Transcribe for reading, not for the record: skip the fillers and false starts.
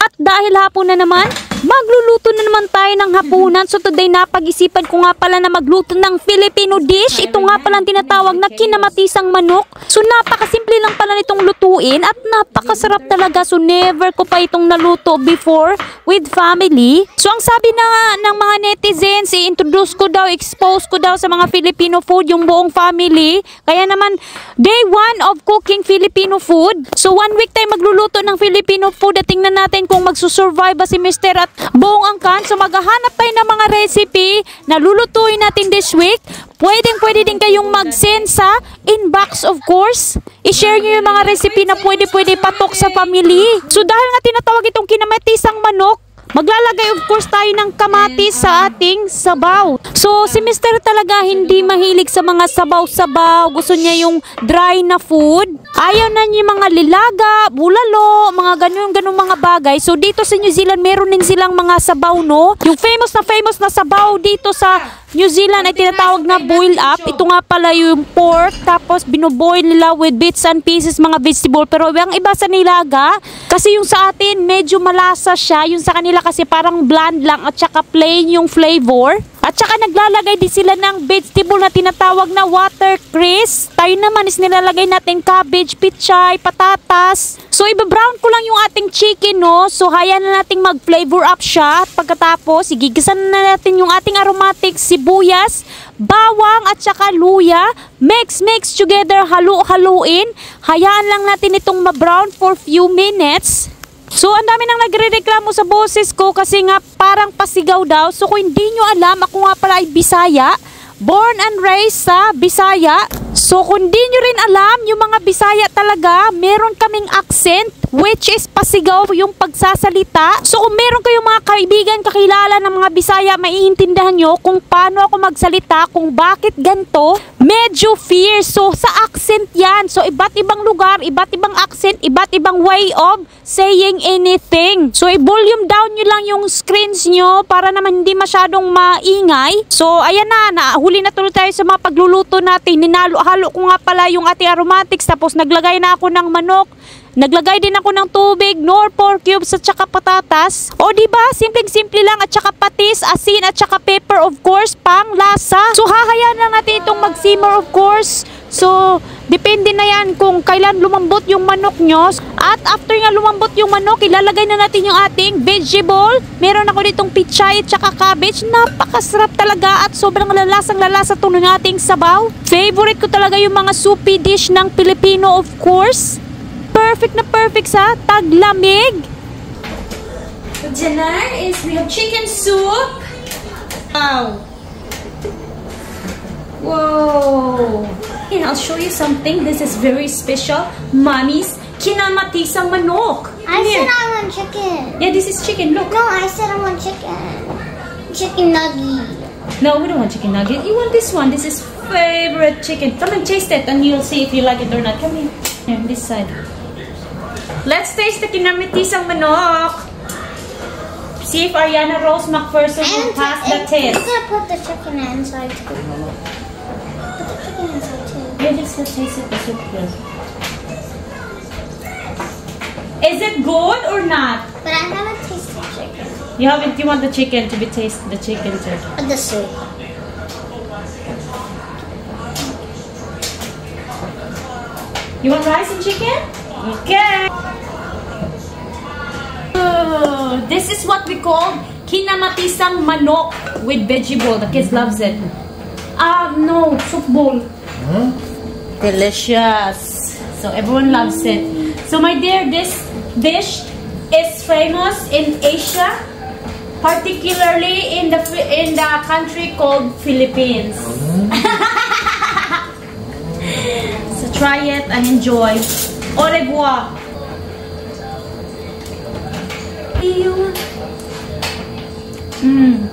At dahil hapon na naman, magluluto na naman tayo ng hapunan. So today napag-isipan ko nga pala na magluto ng Filipino dish. Ito nga pala ang tinatawag na kinamatisang manok. So napakasimple lang pala nitong lutuin at napakasarap talaga. So never ko pa itong naluto before with family. So ang sabi na ng mga netizens, i-introduce ko daw, expose ko daw sa mga Filipino food yung buong family. Kaya naman day 1 of cooking Filipino food. So 1 week tayo magluluto ng Filipino food at tingnan natin kung magsusurvive ba si Mr. at buong angkan. So maghahanap tayo ng mga recipe na lulutuin natin this week. Pwede din kayong mag-send sa inbox of course. I-share nyo yung mga recipe na pwede patok sa family. So dahil nga tinatawag itong kinamatisang manok, maglalagay of course tayo ng kamatis sa ating sabaw. So si Mr. talaga hindi mahilig sa mga sabaw-sabaw. Gusto niya yung dry na food. Ayaw na niya mga lilaga, bulalo, mga ganun mga bagay. So dito sa New Zealand meron din silang mga sabaw, no? Yung famous na sabaw dito sa New Zealand ay tinatawag na boil up. Ito nga pala yung pork, tapos binoboil nila with bits and pieces, mga vegetable. Pero yung iba sa nilaga, kasi yung sa atin medyo malasa siya. Yung sa kanila kasi parang bland lang at saka plain yung flavor. At saka naglalagay din sila ng vegetable na tinatawag na watercress. Tayo naman is nilalagay natin cabbage, pichay, patatas. So iba-brown ko lang yung ating chicken, no? So hayaan na natin mag-flavor up siya. At pagkatapos, igigisan na natin yung ating aromatic sibuyas, bawang at saka luya. Mix together, halu-haluin. Hayaan lang natin itong ma-brown for few minutes. So, ang dami nang nagre-reklamo sa boses ko kasi nga parang pasigaw daw. So, kung hindi nyo alam, ako nga pala ay Bisaya. Born and raised sa Bisaya. So, kung hindi nyo rin alam, yung mga Bisaya talaga, meron kaming accent, which is pasigaw yung pagsasalita. So, kung meron kayong mga kaibigan, kakilala ng mga Bisaya, maiintindihan nyo kung paano ako magsalita, kung bakit ganito. Medyo fierce. So, sa accent yan. So, iba't ibang lugar, iba't ibang accent, iba't ibang way of saying anything. So, i-volume down nyo lang yung screens nyo para naman hindi masyadong maingay. So, ayan na, huli na tuloy tayo sa mga pagluluto natin. Ninalo-halo ko nga pala yung ating aromatics, tapos naglagay na ako ng manok. Naglagay din ako ng tubig, nor pork cubes at saka patatas. O diba, simpleng-simple lang at saka patis, asin at saka pepper of course, pang lasa. So hahayaan lang natin itong mag-simmer of course. So depende na yan kung kailan lumambot yung manok nyo. At after nga lumambot yung manok, ilalagay na natin yung ating vegetable. Meron ako ditong pichay at saka cabbage. Napakasarap talaga at sobrang lalasang-lalasa ito ng ating sabaw. Favorite ko talaga yung mga soupy dish ng Pilipino of course. Perfect na perfect sa taglamig. So dinner is we have chicken soup. Wow. Whoa. And I'll show you something. This is very special. Mommy's kinamatisang manok. I said I want chicken. Yeah, this is chicken. Look. No, I said I want chicken. Chicken nugget. No, we don't want chicken nugget. You want this one. This is favorite chicken. Come and taste it and you'll see if you like it or not. Come here. Here, this side. Let's taste the kinamatisang manok. See if Ariana Rose McPherson will pass the test. I'm gonna put the chicken inside too. Put the chicken inside too. Yeah, just taste it. The soup first. Is it good or not? But I haven't tasted chicken. You haven't. You want the chicken to be tasted. The chicken too. But the soup. You want rice and chicken? Okay. This is what we call kinamatisang manok with vegetable. The kids loves it. No, soup bowl. Delicious. So everyone loves it. So my dear, this dish is famous in Asia, particularly in the country called Philippines. So try it and enjoy. Au revoir. Mmm.